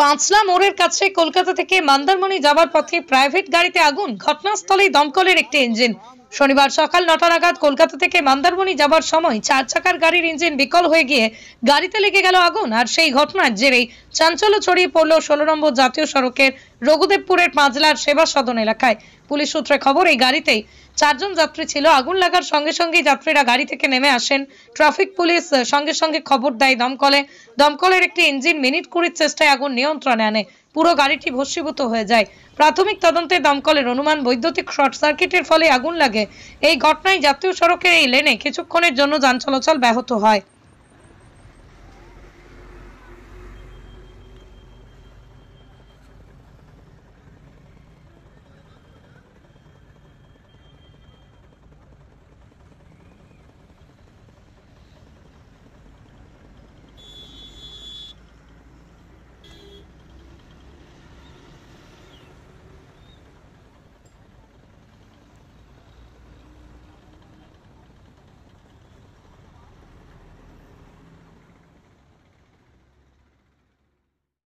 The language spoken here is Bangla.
পাঁচলা মোড়ের কাছে কলকাতা থেকে মন্দারমণি যাওয়ার পথে প্রাইভেট গাড়িতে আগুন, ঘটনাস্থলেই দমকলের একটি ইঞ্জিন। শনিবার সকাল 9টা নাগাদ কলকাতা থেকে মন্দারমণি যাওয়ার সময় 4 চাকার গাড়ির ইঞ্জিন বিকল হয়ে গিয়ে গাড়িতে লেগে গেল আগুন। আর সেই ঘটনার জেরেই চাঞ্চল্য ছড়িয়ে পড়ল 16 নম্বর জাতীয় সড়কের রঘুদেবপুরের পাঁচলার সেবা সদন এলাকায়। পুলিশ সূত্রে খবর, এই গাড়িতেই 4 জন যাত্রী ছিল। আগুন লাগার সঙ্গে সঙ্গেই যাত্রীরা গাড়ি থেকে নেমে আসেন। ট্রাফিক পুলিশ সঙ্গে সঙ্গে খবর দেয় দমকলের একটি ইঞ্জিন মিনিট 20 চেষ্টায় আগুন নিয়ন্ত্রণে আনে। পুরো গাড়িটি ভস্মীভূত হয়ে যায়। প্রাথমিক তদন্তে দমকলের অনুমান, বৈদ্যুতিক শর্ট সার্কিটের ফলে আগুন লাগে। এই ঘটনায় জাতীয় সড়কের এই লেনে কিছুক্ষণের জন্য যান চলাচল ব্যাহত হয়।